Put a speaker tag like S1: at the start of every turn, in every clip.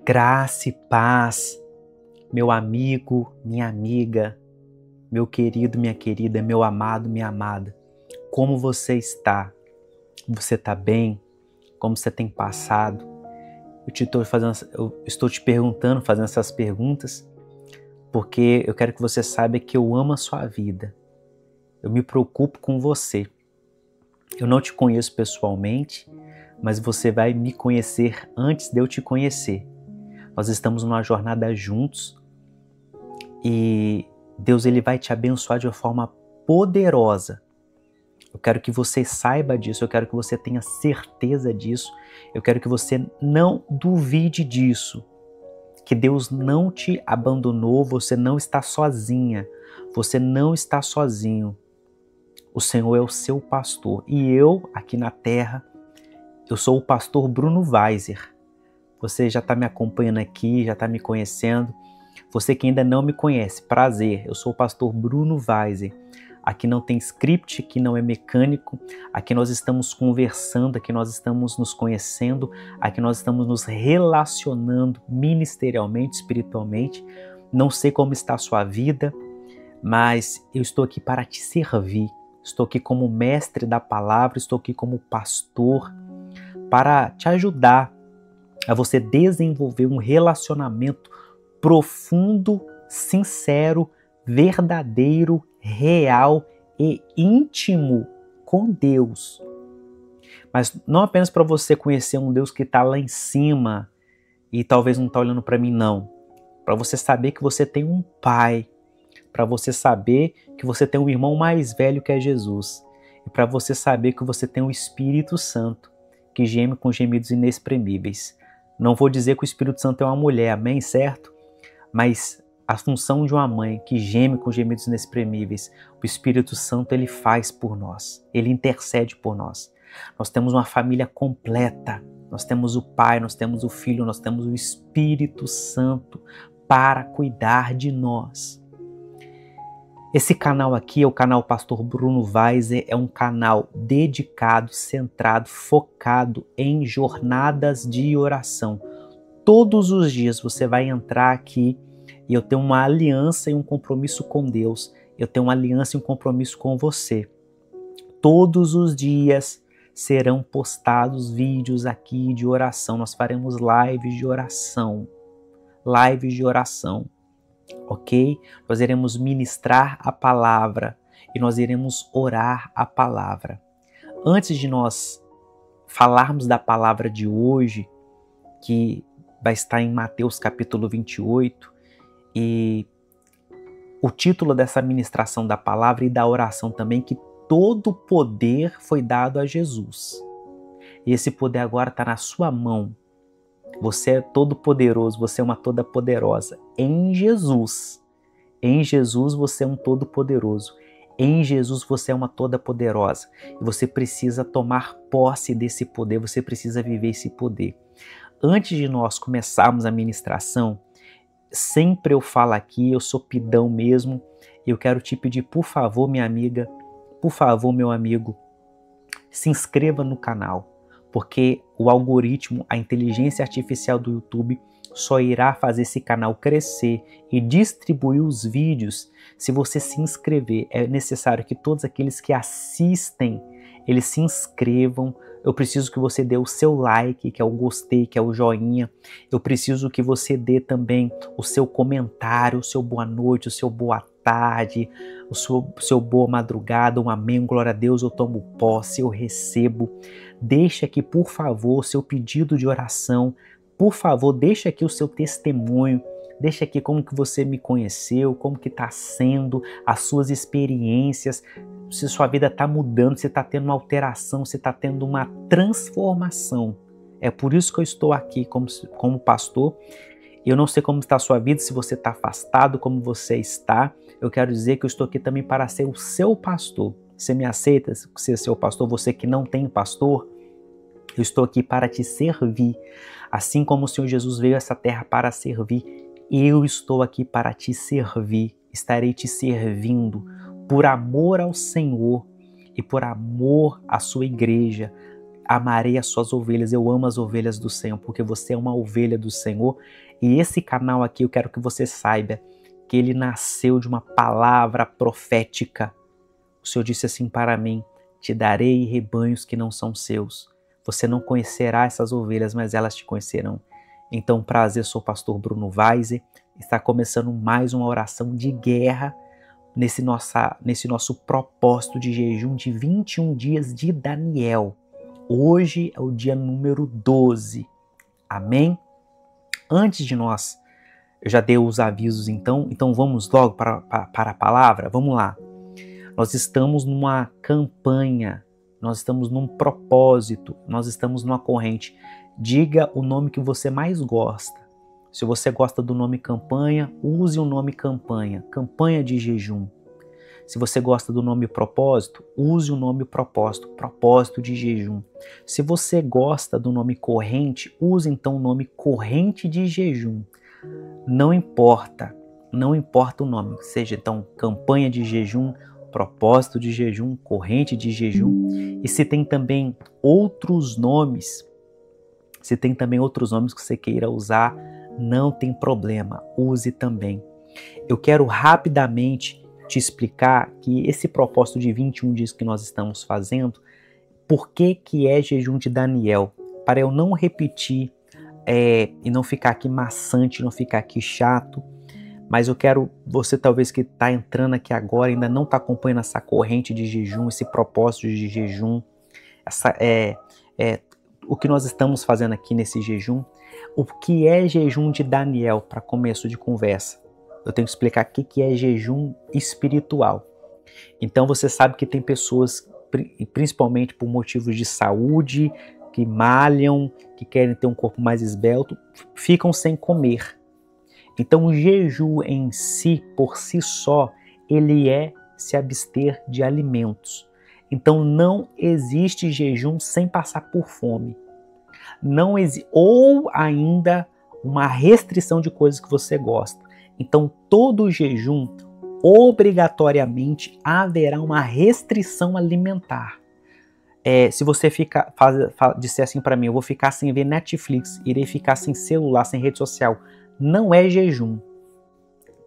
S1: Graça e paz, meu amigo, minha amiga, meu querido, minha querida, meu amado, minha amada. Como você está? Você está bem? Como você tem passado? Eu estou te perguntando, fazendo essas perguntas, porque eu quero que você saiba que eu amo a sua vida. Eu me preocupo com você. Eu não te conheço pessoalmente, mas você vai me conhecer antes de eu te conhecer. Nós estamos numa jornada juntos e Deus ele vai te abençoar de uma forma poderosa. Eu quero que você saiba disso, eu quero que você tenha certeza disso, eu quero que você não duvide disso, que Deus não te abandonou, você não está sozinha, você não está sozinho. O Senhor é o seu pastor e eu, aqui na terra, eu sou o pastor Bruno Weiser. Você já está me acompanhando aqui, já está me conhecendo. Você que ainda não me conhece, prazer, eu sou o pastor Bruno Weiser. Aqui não tem script, aqui não é mecânico, aqui nós estamos conversando, aqui nós estamos nos conhecendo, aqui nós estamos nos relacionando ministerialmente, espiritualmente. Não sei como está a sua vida, mas eu estou aqui para te servir. Estou aqui como mestre da palavra, estou aqui como pastor para te ajudar a você desenvolver um relacionamento profundo, sincero, verdadeiro, real e íntimo com Deus. Mas não apenas para você conhecer um Deus que está lá em cima e talvez não está olhando para mim, não. Para você saber que você tem um Pai, para você saber que você tem um irmão mais velho que é Jesus, e para você saber que você tem o Espírito Santo, que geme com gemidos inexprimíveis. Não vou dizer que o Espírito Santo é uma mulher, amém, certo? Mas a função de uma mãe que geme com gemidos inexprimíveis, o Espírito Santo ele faz por nós, ele intercede por nós. Nós temos uma família completa, nós temos o Pai, nós temos o Filho, nós temos o Espírito Santo para cuidar de nós. Esse canal aqui é o canal Pastor Bruno Weiser, é um canal dedicado, centrado, focado em jornadas de oração. Todos os dias você vai entrar aqui e eu tenho uma aliança e um compromisso com Deus. Eu tenho uma aliança e um compromisso com você. Todos os dias serão postados vídeos aqui de oração. Nós faremos lives de oração. Lives de oração. Ok? Nós iremos ministrar a palavra e nós iremos orar a palavra. Antes de nós falarmos da palavra de hoje, que vai estar em Mateus capítulo 28, e o título dessa ministração da palavra e da oração também, que todo poder foi dado a Jesus. E esse poder agora está na sua mão. Você é todo poderoso, você é uma toda poderosa. Em Jesus. Em Jesus você é um todo poderoso. Em Jesus você é uma toda poderosa. E você precisa tomar posse desse poder, você precisa viver esse poder. Antes de nós começarmos a ministração, sempre eu falo aqui, eu sou pidão mesmo, eu quero te pedir, por favor, minha amiga, por favor, meu amigo, se inscreva no canal. Porque o algoritmo, a inteligência artificial do YouTube só irá fazer esse canal crescer e distribuir os vídeos se você se inscrever. É necessário que todos aqueles que assistem, eles se inscrevam. Eu preciso que você dê o seu like, que é o gostei, que é o joinha. Eu preciso que você dê também o seu comentário, o seu boa noite, o seu boa tarde, o seu boa madrugada, um amém, glória a Deus, eu tomo posse, eu recebo. Deixa aqui, por favor, o seu pedido de oração. Por favor, deixa aqui o seu testemunho. Deixa aqui como que você me conheceu, como que está sendo, as suas experiências, se sua vida está mudando, se está tendo uma alteração, se está tendo uma transformação. É por isso que eu estou aqui como pastor. Eu não sei como está a sua vida, se você está afastado, como você está. Eu quero dizer que eu estou aqui também para ser o seu pastor. Você me aceita ser seu pastor? Você que não tem pastor, eu estou aqui para te servir. Assim como o Senhor Jesus veio a essa terra para servir, eu estou aqui para te servir. Estarei te servindo por amor ao Senhor e por amor à sua igreja. amarei as suas ovelhas, eu amo as ovelhas do Senhor, porque você é uma ovelha do Senhor. E esse canal aqui, eu quero que você saiba que ele nasceu de uma palavra profética. O Senhor disse assim para mim: te darei rebanhos que não são seus. Você não conhecerá essas ovelhas, mas elas te conhecerão. Então, prazer, sou o pastor Bruno Weiser. Está começando mais uma oração de guerra nesse nosso propósito de jejum de 21 dias de Daniel. Hoje é o dia número 12. Amém? Antes de nós, eu já dei os avisos então vamos logo para a palavra? Vamos lá. Nós estamos numa campanha, nós estamos num propósito, nós estamos numa corrente. Diga o nome que você mais gosta. Se você gosta do nome campanha, use o nome campanha, campanha de jejum. Se você gosta do nome propósito, use o nome propósito, propósito de jejum. Se você gosta do nome corrente, use então o nome corrente de jejum. Não importa o nome, seja então campanha de jejum, propósito de jejum, corrente de jejum. E se tem também outros nomes, que você queira usar, não tem problema, use também. Eu quero rapidamente te explicar que esse propósito de 21 dias que nós estamos fazendo, por que é jejum de Daniel? Para eu não repetir e não ficar aqui maçante, não ficar aqui chato, mas eu quero, você talvez que está entrando aqui agora, ainda não está acompanhando essa corrente de jejum, esse propósito de jejum, o que nós estamos fazendo aqui nesse jejum. O que é jejum de Daniel, para começo de conversa? Eu tenho que explicar o que é jejum espiritual. Então você sabe que tem pessoas, principalmente por motivos de saúde, que malham, que querem ter um corpo mais esbelto, ficam sem comer. Então o jejum em si, por si só, ele é se abster de alimentos. Então não existe jejum sem passar por fome. Ou ainda uma restrição de coisas que você gosta. Então todo jejum, obrigatoriamente, haverá uma restrição alimentar. Se você disser assim para mim, eu vou ficar sem ver Netflix, irei ficar sem celular, sem rede social, não é jejum.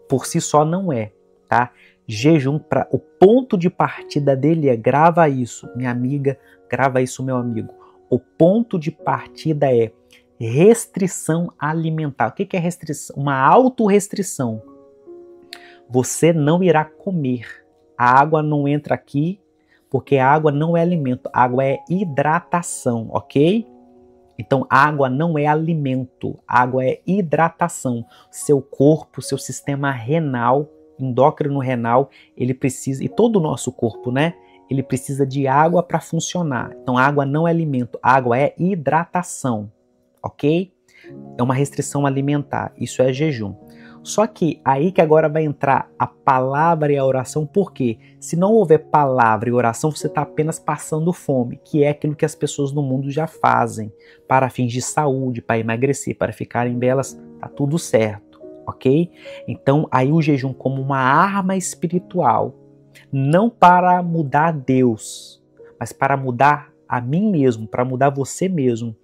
S1: Por si só não é, tá? Jejum, o ponto de partida dele grava isso, minha amiga, grava isso, meu amigo. O ponto de partida é restrição alimentar. O que é restrição? Uma autorrestrição. Você não irá comer. A água não entra aqui, porque a água não é alimento. A água é hidratação, ok? Então, água não é alimento. Água é hidratação. Seu corpo, seu sistema renal, endócrino renal, ele precisa, e todo o nosso corpo, né? Ele precisa de água para funcionar. Então, água não é alimento. Água é hidratação. Ok? É uma restrição alimentar, isso é jejum. Só que aí que agora vai entrar a palavra e a oração, porque se não houver palavra e oração, você está apenas passando fome, que é aquilo que as pessoas no mundo já fazem, para fins de saúde, para emagrecer, para ficarem belas, tá tudo certo, ok? Então aí o jejum como uma arma espiritual, não para mudar Deus, mas para mudar a mim mesmo, para mudar você mesmo.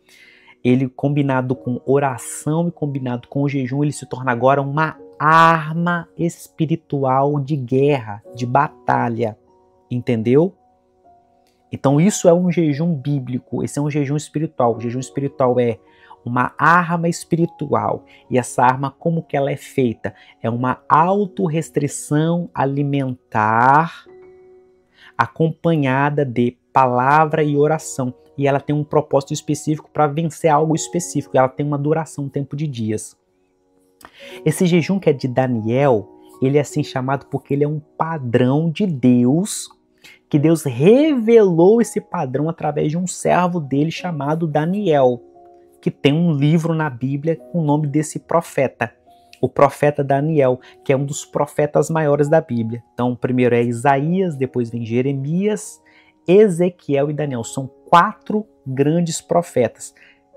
S1: Ele, combinado com oração e combinado com o jejum, ele se torna agora uma arma espiritual de guerra, de batalha. Entendeu? Então isso é um jejum bíblico, esse é um jejum espiritual. O jejum espiritual é uma arma espiritual. E essa arma, como que ela é feita? É uma autorrestrição alimentar acompanhada de palavra e oração. E ela tem um propósito específico para vencer algo específico. Ela tem uma duração, um tempo de dias. Esse jejum que é de Daniel, ele é assim chamado porque ele é um padrão de Deus, que Deus revelou esse padrão através de um servo dele chamado Daniel, que tem um livro na Bíblia com o nome desse profeta. O profeta Daniel, que é um dos profetas maiores da Bíblia. Então, primeiro é Isaías, depois vem Jeremias, Ezequiel e Daniel. São 4 grandes profetas.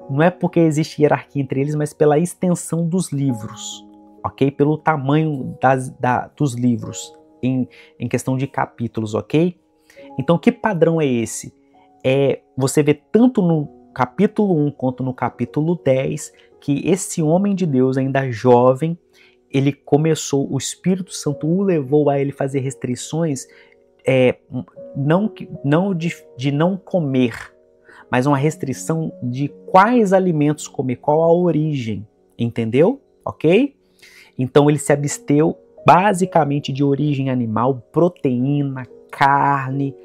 S1: Não é porque existe hierarquia entre eles, mas pela extensão dos livros, ok? Pelo tamanho dos livros, em questão de capítulos, ok? Então, que padrão é esse? você vê tanto no capítulo 1 quanto no capítulo 10 que esse homem de Deus, ainda jovem, ele começou, o Espírito Santo o levou a ele fazer restrições, não de não comer, mas uma restrição de quais alimentos comer, qual a origem, entendeu? Ok? Então ele se absteu basicamente de origem animal, proteína, carne,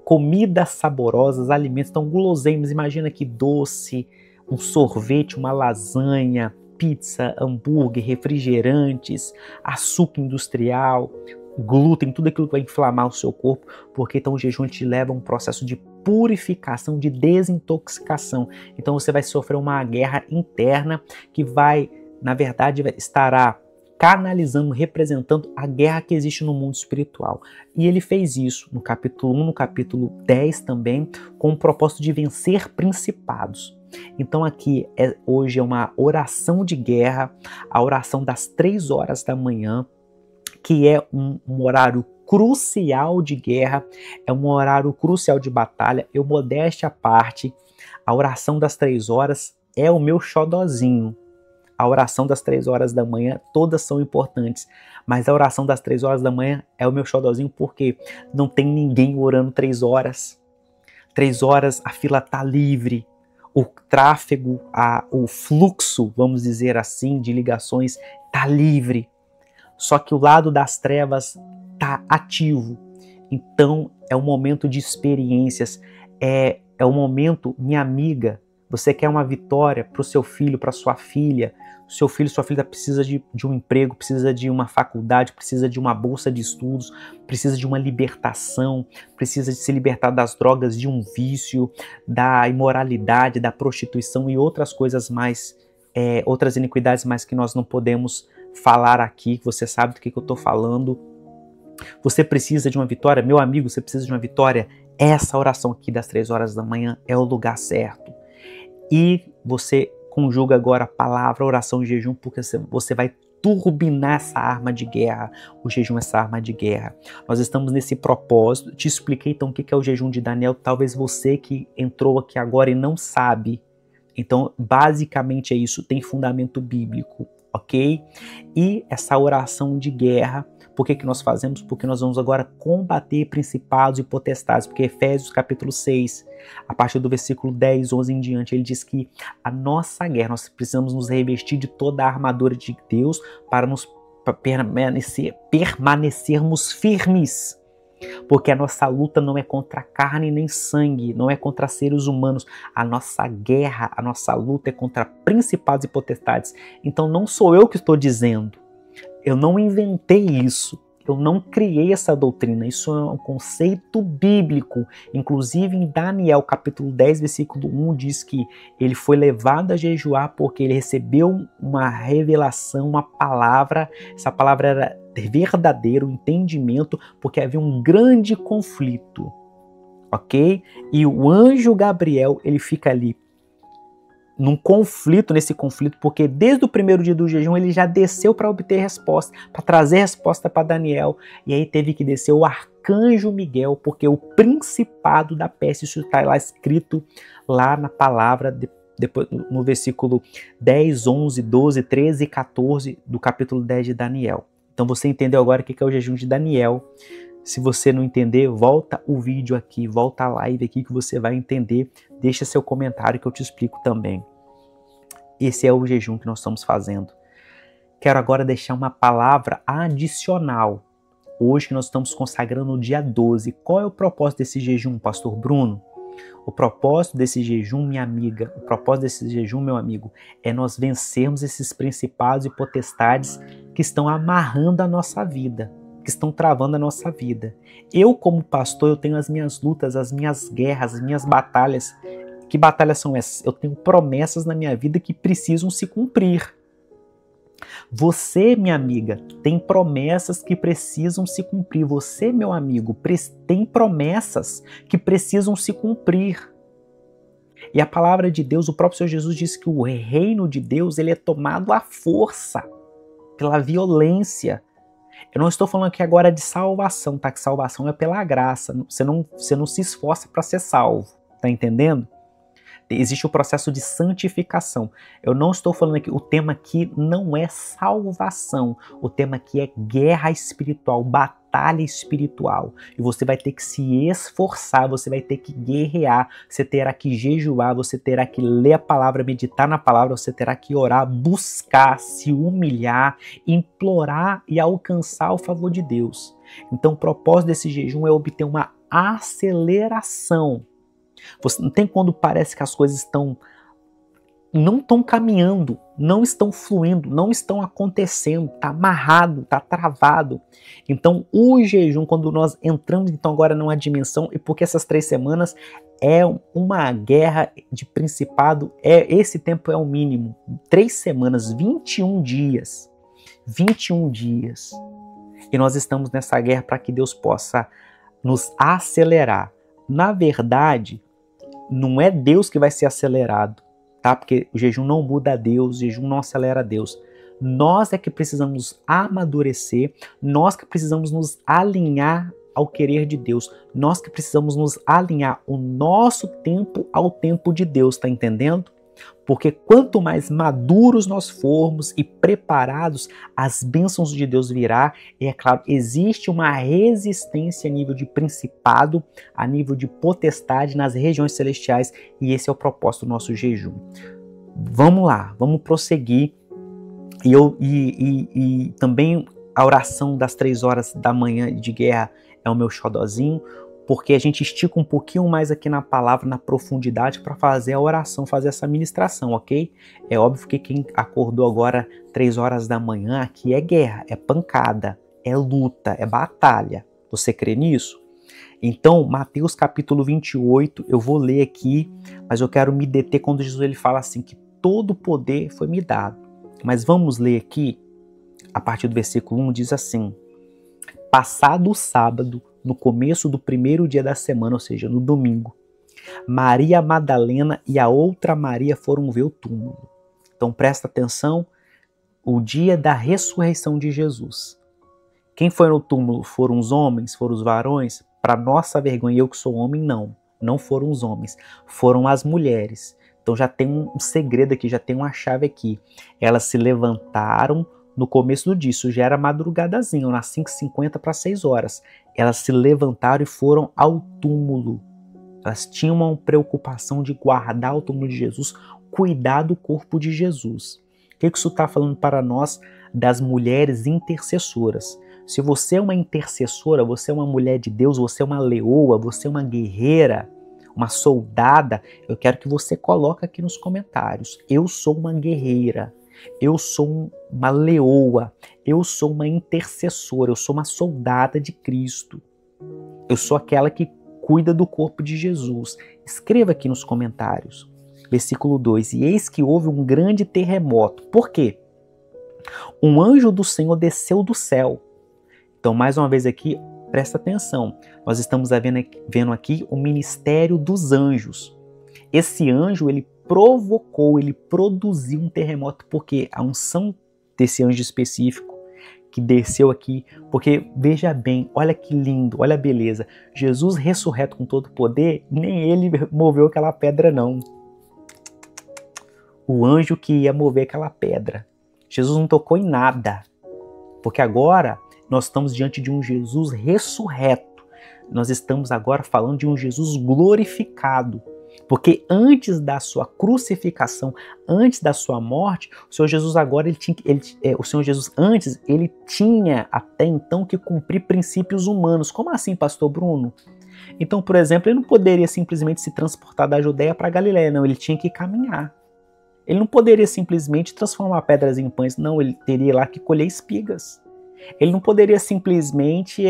S1: comidas saborosas, alimentos, então guloseimas, imagina que doce, um sorvete, uma lasanha, pizza, hambúrguer, refrigerantes, açúcar industrial, glúten, tudo aquilo que vai inflamar o seu corpo, porque então o jejum te leva a um processo de purificação, de desintoxicação. Então você vai sofrer uma guerra interna que vai, na verdade, estará canalizando, representando a guerra que existe no mundo espiritual. E ele fez isso no capítulo 1, no capítulo 10 também, com o propósito de vencer principados. Então aqui hoje é uma oração de guerra, a oração das 3 horas da manhã, que é um horário crucial de guerra, é um horário crucial de batalha. Eu, modéstia à parte, a oração das 3 horas é o meu xodozinho. A oração das 3 horas da manhã, todas são importantes, mas a oração das 3 horas da manhã é o meu xodozinho porque não tem ninguém orando 3 horas. 3 horas a fila tá livre, o tráfego, o fluxo, vamos dizer assim, de ligações tá livre. Só que o lado das trevas tá ativo. Então é um momento de experiências, é um momento, minha amiga, você quer uma vitória para o seu filho, para sua filha. Seu filho, sua filha precisa de um emprego, precisa de uma faculdade, precisa de uma bolsa de estudos, precisa de uma libertação, precisa de se libertar das drogas, de um vício, da imoralidade, da prostituição e outras coisas mais, outras iniquidades mais que nós não podemos falar aqui, você sabe do que eu estou falando. Você precisa de uma vitória, meu amigo, você precisa de uma vitória. Essa oração aqui das 3 horas da manhã é o lugar certo. E você conjuga agora a palavra oração e jejum, porque você vai turbinar essa arma de guerra. O jejum é essa arma de guerra. Nós estamos nesse propósito. Te expliquei então o que é o jejum de Daniel. Talvez você que entrou aqui agora e não sabe. Então, basicamente é isso. Tem fundamento bíblico, ok? E essa oração de guerra, por que nós fazemos? Porque nós vamos agora combater principados e potestades, porque Efésios capítulo 6, a partir do versículo 10, 11 em diante, ele diz que a nossa guerra, nós precisamos nos revestir de toda a armadura de Deus para permanecermos firmes. Porque a nossa luta não é contra carne nem sangue, não é contra seres humanos. A nossa guerra, a nossa luta é contra principados e potestades. Então não sou eu que estou dizendo. Eu não inventei isso. Eu não criei essa doutrina. Isso é um conceito bíblico. Inclusive em Daniel capítulo 10, versículo 1, diz que ele foi levado a jejuar porque ele recebeu uma revelação, uma palavra. Essa palavra era verdadeiro entendimento, porque havia um grande conflito, ok? E o anjo Gabriel, ele fica ali nesse conflito, porque desde o primeiro dia do jejum ele já desceu para obter resposta, para trazer resposta para Daniel, e aí teve que descer o arcanjo Miguel, porque o principado da peste, isso está lá escrito lá na palavra, depois, no versículo 10, 11, 12, 13 e 14 do capítulo 10 de Daniel. Então você entendeu agora o que é o jejum de Daniel. Se você não entender, volta o vídeo aqui, volta a live aqui que você vai entender. Deixa seu comentário que eu te explico também. Esse é o jejum que nós estamos fazendo. Quero agora deixar uma palavra adicional. Hoje que nós estamos consagrando o dia 12. Qual é o propósito desse jejum, Pastor Bruno? O propósito desse jejum, minha amiga, o propósito desse jejum, meu amigo, é nós vencermos esses principados e potestades que estão amarrando a nossa vida, que estão travando a nossa vida. Eu, como pastor, eu tenho as minhas lutas, as minhas guerras, as minhas batalhas. Que batalhas são essas? Eu tenho promessas na minha vida que precisam se cumprir. Você, minha amiga, tem promessas que precisam se cumprir. Você, meu amigo, tem promessas que precisam se cumprir. E a palavra de Deus, o próprio Senhor Jesus disse que o reino de Deus ele é tomado à força, pela violência. Eu não estou falando aqui agora de salvação, tá? Que salvação é pela graça. Você não se esforça para ser salvo. Tá entendendo? Existe o processo de santificação. Eu não estou falando aqui, o tema aqui não é salvação. O tema aqui é guerra espiritual, batalha espiritual. E você vai ter que se esforçar, você vai ter que guerrear, você terá que jejuar, você terá que ler a palavra, meditar na palavra, você terá que orar, buscar, se humilhar, implorar e alcançar o favor de Deus. Então o propósito desse jejum é obter uma aceleração. Você não tem quando parece que as coisas não estão caminhando, não estão fluindo, não estão acontecendo, está amarrado, está travado. Então o jejum, quando nós entramos então agora numa dimensão, e porque essas 3 semanas é uma guerra de principado, esse tempo é o mínimo, 3 semanas, 21 dias, 21 dias. E nós estamos nessa guerra para que Deus possa nos acelerar. Na verdade, não é Deus que vai ser acelerado, tá? Porque o jejum não muda a Deus, o jejum não acelera a Deus. Nós é que precisamos amadurecer, nós que precisamos nos alinhar ao querer de Deus, nós que precisamos nos alinhar o nosso tempo ao tempo de Deus, tá entendendo? Porque quanto mais maduros nós formos e preparados, as bênçãos de Deus virá. E é claro, existe uma resistência a nível de principado, a nível de potestade nas regiões celestiais. E esse é o propósito do nosso jejum. Vamos lá, vamos prosseguir. E também a oração das 3 horas da manhã de guerra é o meu xodozinho, porque a gente estica um pouquinho mais aqui na palavra, na profundidade, para fazer a oração, fazer essa ministração, ok? É óbvio que quem acordou agora 3 horas da manhã, aqui é guerra, é pancada, é luta, é batalha. Você crê nisso? Então, Mateus capítulo 28, eu vou ler aqui, mas eu quero me deter quando Jesus ele fala assim, que todo poder foi me dado. Mas vamos ler aqui, a partir do versículo 1, diz assim: passado o sábado, no começo do primeiro dia da semana, ou seja, no domingo, Maria Madalena e a outra Maria foram ver o túmulo. Então presta atenção, o dia da ressurreição de Jesus. Quem foi no túmulo? Foram os homens? Foram os varões? Para nossa vergonha, eu que sou homem, não foram os homens, foram as mulheres. Então já tem um segredo aqui, já tem uma chave aqui. Elas se levantaram no começo do dia, isso já era madrugadazinha, umas 5h50 para 6 horas. Elas se levantaram e foram ao túmulo. Elas tinham uma preocupação de guardar o túmulo de Jesus, cuidar do corpo de Jesus. O que isso está falando para nós das mulheres intercessoras? Se você é uma intercessora, você é uma mulher de Deus, você é uma leoa, você é uma guerreira, uma soldada, eu quero que você coloque aqui nos comentários: eu sou uma guerreira. Eu sou uma leoa, eu sou uma intercessora, eu sou uma soldada de Cristo. Eu sou aquela que cuida do corpo de Jesus. Escreva aqui nos comentários. Versículo 2. E eis que houve um grande terremoto. Por quê? Um anjo do Senhor desceu do céu. Então, mais uma vez aqui, presta atenção. Nós estamos vendo aqui o ministério dos anjos. Esse anjo, ele produziu um terremoto, porque a unção desse anjo específico que desceu aqui, porque veja bem, olha que lindo, olha a beleza, Jesus ressurreto com todo poder, nem ele moveu aquela pedra não, o anjo que ia mover aquela pedra, Jesus não tocou em nada, porque agora nós estamos diante de um Jesus ressurreto, nós estamos agora falando de um Jesus glorificado. Porque antes da sua crucificação, antes da sua morte, o Senhor Jesus agora, o Senhor Jesus antes, ele tinha até então que cumprir princípios humanos. Como assim, pastor Bruno? Então, por exemplo, ele não poderia simplesmente se transportar da Judéia para a Galiléia, não, ele tinha que caminhar. Ele não poderia simplesmente transformar pedras em pães, não, ele teria lá que colher espigas. Ele não poderia simplesmente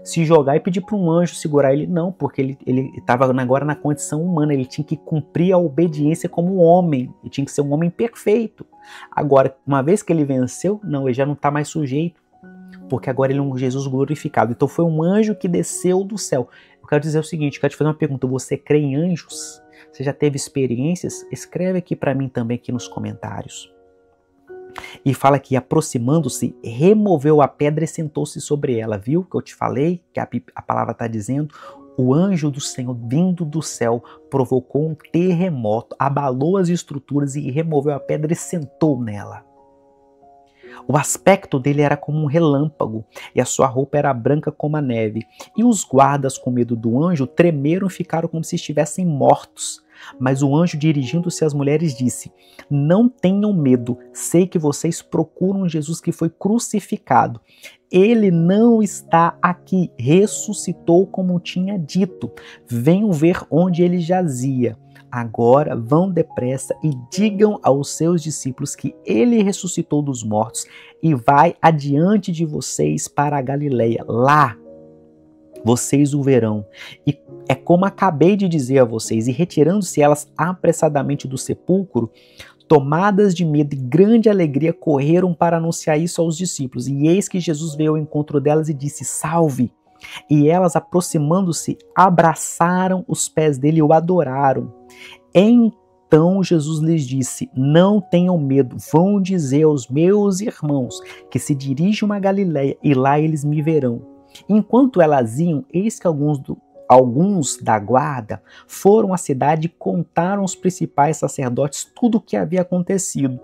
S1: se jogar e pedir para um anjo segurar ele, não, porque ele estava agora na condição humana, ele tinha que cumprir a obediência como homem, ele tinha que ser um homem perfeito. Agora, uma vez que ele venceu, não, ele já não está mais sujeito, porque agora ele é um Jesus glorificado. Então foi um anjo que desceu do céu. Eu quero dizer o seguinte, eu quero te fazer uma pergunta: você crê em anjos? Você já teve experiências? Escreve aqui para mim também aqui nos comentários. E fala que, aproximando-se, removeu a pedra e sentou-se sobre ela. Viu que eu te falei? Que a palavra está dizendo. O anjo do Senhor, vindo do céu, provocou um terremoto, abalou as estruturas e removeu a pedra e sentou nela. O aspecto dele era como um relâmpago, e a sua roupa era branca como a neve. E os guardas, com medo do anjo, tremeram e ficaram como se estivessem mortos. Mas o anjo, dirigindo-se às mulheres, disse: não tenham medo, sei que vocês procuram Jesus que foi crucificado. Ele não está aqui, ressuscitou como tinha dito. Venham ver onde ele jazia. Agora vão depressa e digam aos seus discípulos que ele ressuscitou dos mortos e vai adiante de vocês para a Galileia. Lá vocês o verão. E é como acabei de dizer a vocês. E retirando-se elas apressadamente do sepulcro, tomadas de medo e grande alegria, correram para anunciar isso aos discípulos. E eis que Jesus veio ao encontro delas e disse: salve! E elas, aproximando-se, abraçaram os pés dele e o adoraram. Então Jesus lhes disse: não tenham medo, vão dizer aos meus irmãos que se dirigam a Galileia e lá eles me verão. Enquanto elas iam, eis que alguns da guarda foram à cidade e contaram aos principais sacerdotes tudo o que havia acontecido.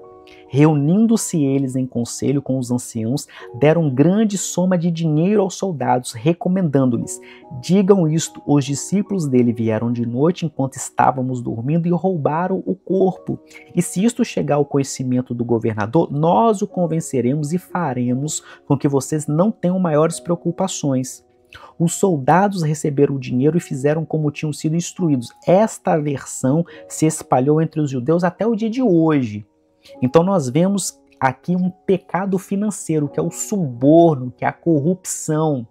S1: Reunindo-se eles em conselho com os anciãos, deram grande soma de dinheiro aos soldados, recomendando-lhes: digam isto, os discípulos dele vieram de noite enquanto estávamos dormindo e roubaram o corpo. E se isto chegar ao conhecimento do governador, nós o convenceremos e faremos com que vocês não tenham maiores preocupações. Os soldados receberam o dinheiro e fizeram como tinham sido instruídos. Esta versão se espalhou entre os judeus até o dia de hoje. Então nós vemos aqui um pecado financeiro, que é o suborno, que é a corrupção.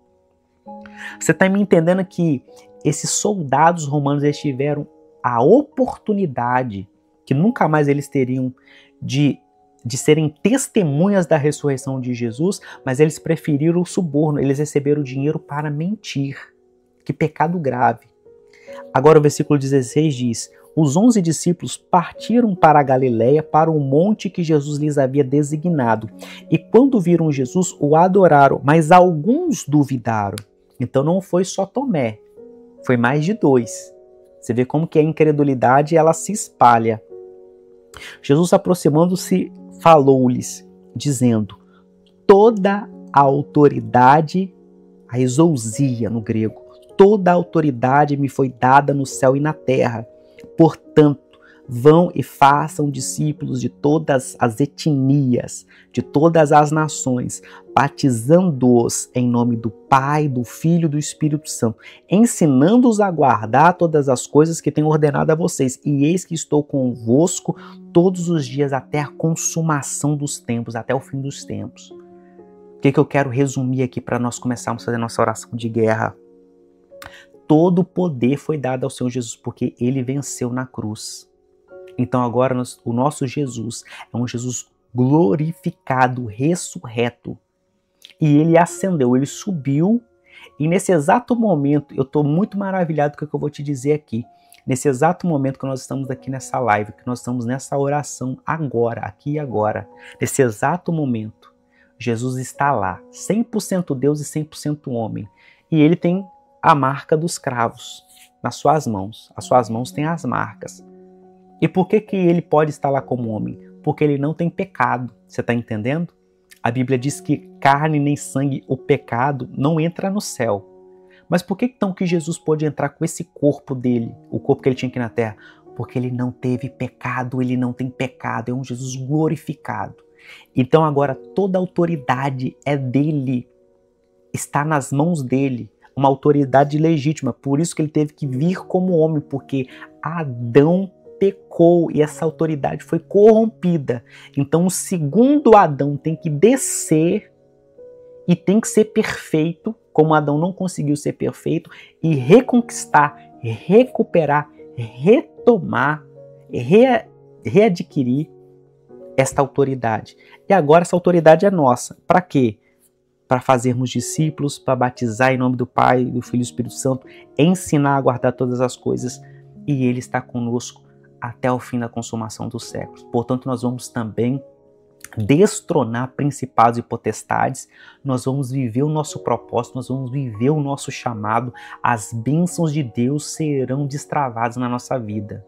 S1: Você está me entendendo que esses soldados romanos, eles tiveram a oportunidade, que nunca mais eles teriam, de serem testemunhas da ressurreição de Jesus, mas eles preferiram o suborno, eles receberam o dinheiro para mentir. Que pecado grave. Agora o versículo 16 diz: os 11 discípulos partiram para a Galileia, para o monte que Jesus lhes havia designado. E quando viram Jesus, o adoraram, mas alguns duvidaram. Então não foi só Tomé, foi mais de 2. Você vê como que a incredulidade ela se espalha. Jesus, aproximando-se, falou-lhes, dizendo: toda a autoridade, a exousia no grego, toda a autoridade me foi dada no céu e na terra. Portanto, vão e façam discípulos de todas as etnias, de todas as nações, batizando-os em nome do Pai, do Filho e do Espírito Santo, ensinando-os a guardar todas as coisas que tenho ordenado a vocês. E eis que estou convosco todos os dias até a consumação dos tempos, até o fim dos tempos. O que eu quero resumir aqui para nós começarmos a fazer nossa oração de guerra? Todo o poder foi dado ao Senhor Jesus, porque ele venceu na cruz. Então agora o nosso Jesus é um Jesus glorificado, ressurreto. E ele ascendeu, ele subiu. E nesse exato momento, eu estou muito maravilhado com o que eu vou te dizer aqui. Nesse exato momento que nós estamos aqui nessa live, que nós estamos nessa oração agora, aqui e agora. Nesse exato momento, Jesus está lá, 100% Deus e 100% homem. E ele tem a marca dos cravos nas suas mãos. As suas mãos têm as marcas. E por que ele pode estar lá como homem? Porque ele não tem pecado. Você está entendendo? A Bíblia diz que carne nem sangue, o pecado, não entra no céu. Mas por que então que Jesus pôde entrar com esse corpo dele, o corpo que ele tinha aqui na terra? Porque ele não teve pecado, ele não tem pecado, é um Jesus glorificado. Então agora toda a autoridade é dele, está nas mãos dele. Uma autoridade legítima, por isso que ele teve que vir como homem, porque Adão pecou e essa autoridade foi corrompida. Então o segundo Adão tem que descer e tem que ser perfeito, como Adão não conseguiu ser perfeito, e reconquistar, recuperar, retomar, readquirir esta autoridade. E agora essa autoridade é nossa. Para quê? Para fazermos discípulos, para batizar em nome do Pai, do Filho e do Espírito Santo, ensinar a guardar todas as coisas, e Ele está conosco até o fim da consumação dos séculos. Portanto, nós vamos também destronar principados e potestades, nós vamos viver o nosso propósito, nós vamos viver o nosso chamado, as bênçãos de Deus serão destravadas na nossa vida.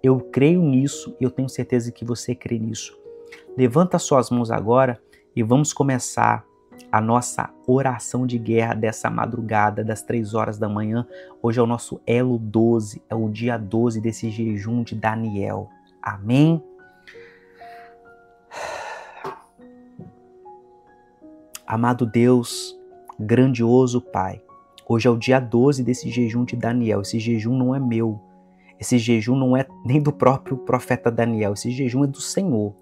S1: Eu creio nisso e eu tenho certeza que você crê nisso. Levanta suas mãos agora e vamos começar a nossa oração de guerra dessa madrugada, das 3 horas da manhã. Hoje é o nosso Elo 12, é o dia 12 desse jejum de Daniel. Amém? Amado Deus, grandioso Pai, hoje é o dia 12 desse jejum de Daniel. Esse jejum não é meu, esse jejum não é nem do próprio profeta Daniel, esse jejum é do Senhor.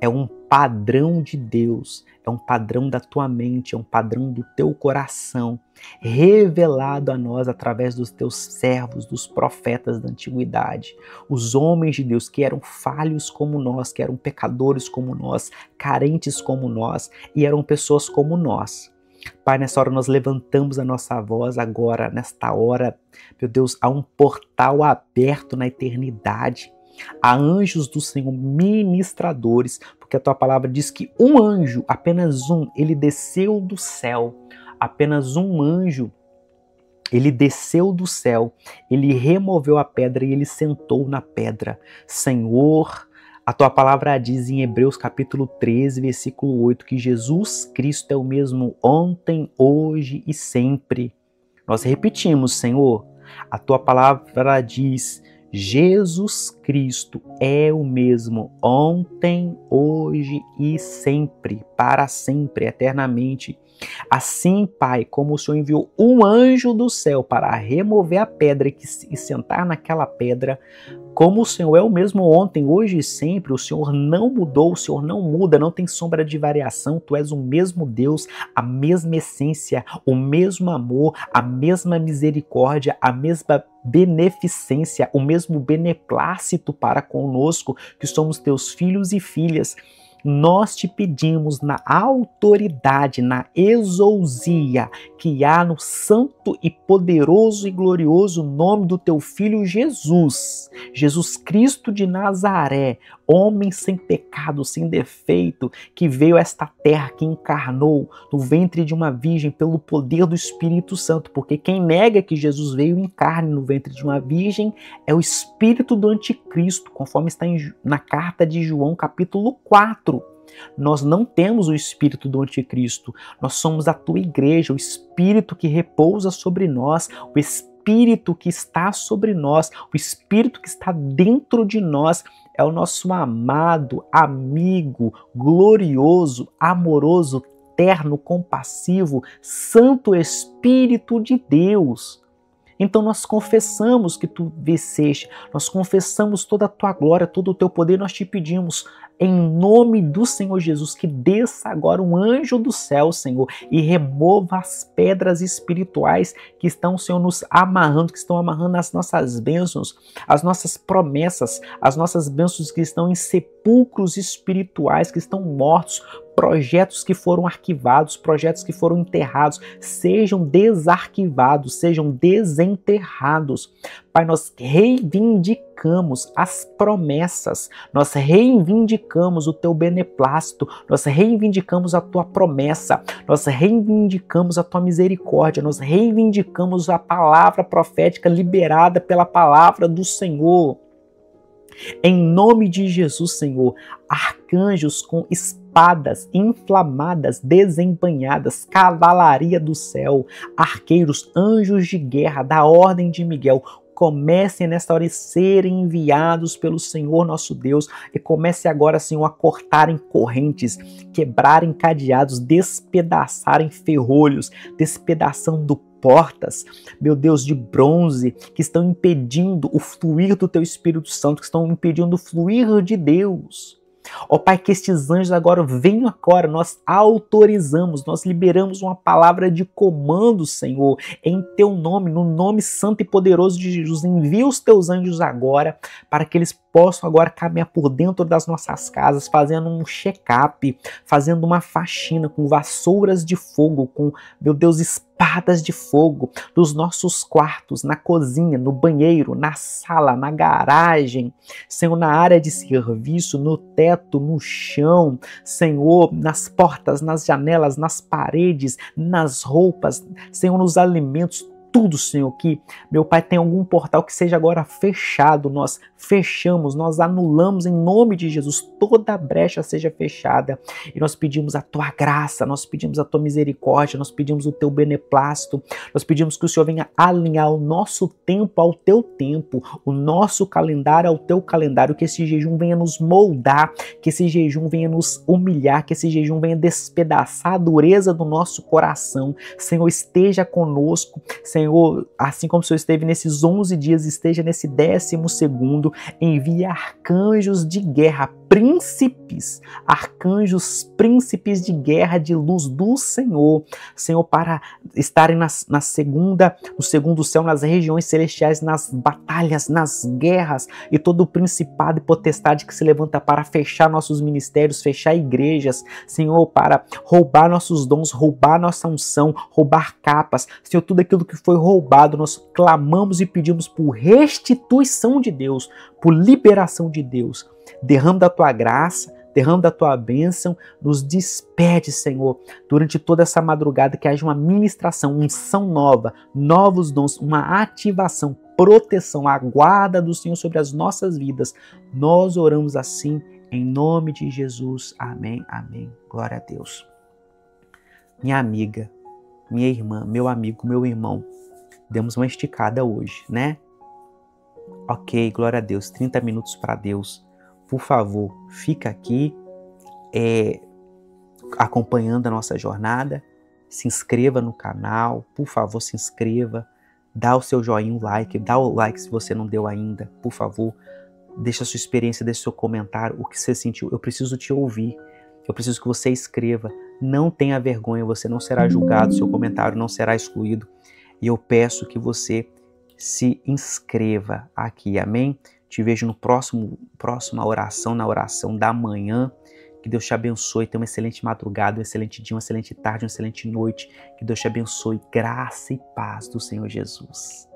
S1: É um padrão de Deus, é um padrão da tua mente, é um padrão do teu coração, revelado a nós através dos teus servos, dos profetas da antiguidade, os homens de Deus que eram falhos como nós, que eram pecadores como nós, carentes como nós e eram pessoas como nós. Pai, nessa hora nós levantamos a nossa voz agora, nesta hora, meu Deus, há um portal aberto na eternidade. Há anjos do Senhor ministradores, porque a tua palavra diz que um anjo, apenas um, ele desceu do céu. Apenas um anjo, ele desceu do céu, ele removeu a pedra e ele sentou na pedra. Senhor, a tua palavra diz em Hebreus capítulo 13, versículo 8, que Jesus Cristo é o mesmo ontem, hoje e sempre. Nós repetimos, Senhor, a tua palavra diz: Jesus Cristo é o mesmo ontem, hoje e sempre, para sempre, eternamente. Assim, Pai, como o Senhor enviou um anjo do céu para remover a pedra e sentar naquela pedra, como o Senhor é o mesmo ontem, hoje e sempre, o Senhor não mudou, o Senhor não muda, não tem sombra de variação, Tu és o mesmo Deus, a mesma essência, o mesmo amor, a mesma misericórdia, a mesma beneficência, o mesmo beneplácito para conosco, que somos Teus filhos e filhas. Nós te pedimos na autoridade, na exousia que há no santo e poderoso e glorioso nome do teu Filho Jesus, Jesus Cristo de Nazaré, homem sem pecado, sem defeito, que veio a esta terra, que encarnou no ventre de uma virgem pelo poder do Espírito Santo, porque quem nega que Jesus veio em carne no ventre de uma virgem é o espírito do anticristo, conforme está na carta de João capítulo 4. Nós não temos o espírito do anticristo, nós somos a tua igreja, o espírito que repousa sobre nós, o espírito que está sobre nós, o espírito que está dentro de nós é o nosso amado, amigo, glorioso, amoroso, terno, compassivo, Santo Espírito de Deus. Então nós confessamos que Tu desceste, nós confessamos toda a Tua glória, todo o Teu poder, nós te pedimos, em nome do Senhor Jesus, que desça agora um anjo do céu, Senhor, e remova as pedras espirituais que estão, Senhor, nos amarrando, que estão amarrando as nossas bênçãos, as nossas promessas, as nossas bênçãos que estão em sepulcros espirituais, que estão mortos, projetos que foram arquivados, projetos que foram enterrados, sejam desarquivados, sejam desenterrados. Pai, nós reivindicamos as promessas, nós reivindicamos o Teu beneplácito, nós reivindicamos a Tua promessa, nós reivindicamos a Tua misericórdia, nós reivindicamos a palavra profética liberada pela palavra do Senhor. Em nome de Jesus, Senhor, arcanjos com espadas inflamadas, desembanhadas, cavalaria do céu, arqueiros, anjos de guerra da ordem de Miguel, comecem nesta hora a serem enviados pelo Senhor nosso Deus e comece agora, Senhor, a cortarem correntes, quebrarem cadeados, despedaçarem ferrolhos, despedaçando portas, meu Deus, de bronze, que estão impedindo o fluir do Teu Espírito Santo, que estão impedindo o fluir de Deus. Ó Pai, que estes anjos agora venham agora, nós autorizamos, nós liberamos uma palavra de comando, Senhor, em Teu nome, no nome santo e poderoso de Jesus. Envia os Teus anjos agora, para que eles possam agora caminhar por dentro das nossas casas, fazendo um check-up, fazendo uma faxina com vassouras de fogo, com, meu Deus, espadas espadas de fogo dos nossos quartos, na cozinha, no banheiro, na sala, na garagem, Senhor, na área de serviço, no teto, no chão, Senhor, nas portas, nas janelas, nas paredes, nas roupas, Senhor, nos alimentos, tudo, Senhor, que, meu Pai, tem algum portal que seja agora fechado, nós fechamos, nós anulamos em nome de Jesus, toda brecha seja fechada, e nós pedimos a Tua graça, nós pedimos a Tua misericórdia, nós pedimos o Teu beneplácito, nós pedimos que o Senhor venha alinhar o nosso tempo ao Teu tempo, o nosso calendário ao Teu calendário, que esse jejum venha nos moldar, que esse jejum venha nos humilhar, que esse jejum venha despedaçar a dureza do nosso coração. Senhor, esteja conosco, Senhor, assim como o Senhor esteve nesses 11 dias, esteja nesse 12º, envie arcanjos de guerra, arcanjos príncipes de guerra de luz do Senhor, Senhor, para estarem no segundo céu, nas regiões celestiais, nas batalhas, nas guerras, e todo o principado e potestade que se levanta para fechar nossos ministérios, fechar igrejas, Senhor, para roubar nossos dons, roubar nossa unção, roubar capas, Senhor, tudo aquilo que foi roubado, nós clamamos e pedimos por restituição de Deus, por liberação de Deus. Derrama da Tua graça, derrama da Tua bênção, nos despede, Senhor, durante toda essa madrugada, que haja uma ministração, unção nova, novos dons, uma ativação, proteção, a guarda do Senhor sobre as nossas vidas. Nós oramos assim, em nome de Jesus. Amém, amém. Glória a Deus. Minha amiga, minha irmã, meu amigo, meu irmão, demos uma esticada hoje, né? Ok, glória a Deus, 30 minutos para Deus. Por favor, fica aqui acompanhando a nossa jornada. Se inscreva no canal, por favor, se inscreva. Dá o seu joinha, um like, dá o like se você não deu ainda, por favor. Deixa a sua experiência, deixa o seu comentário, o que você sentiu. Eu preciso te ouvir, eu preciso que você escreva. Não tenha vergonha, você não será julgado, seu comentário não será excluído. E eu peço que se inscreva aqui, amém? Te vejo no próxima oração, na oração da manhã. Que Deus te abençoe, tenha uma excelente madrugada, um excelente dia, uma excelente tarde, uma excelente noite. Que Deus te abençoe, graça e paz do Senhor Jesus.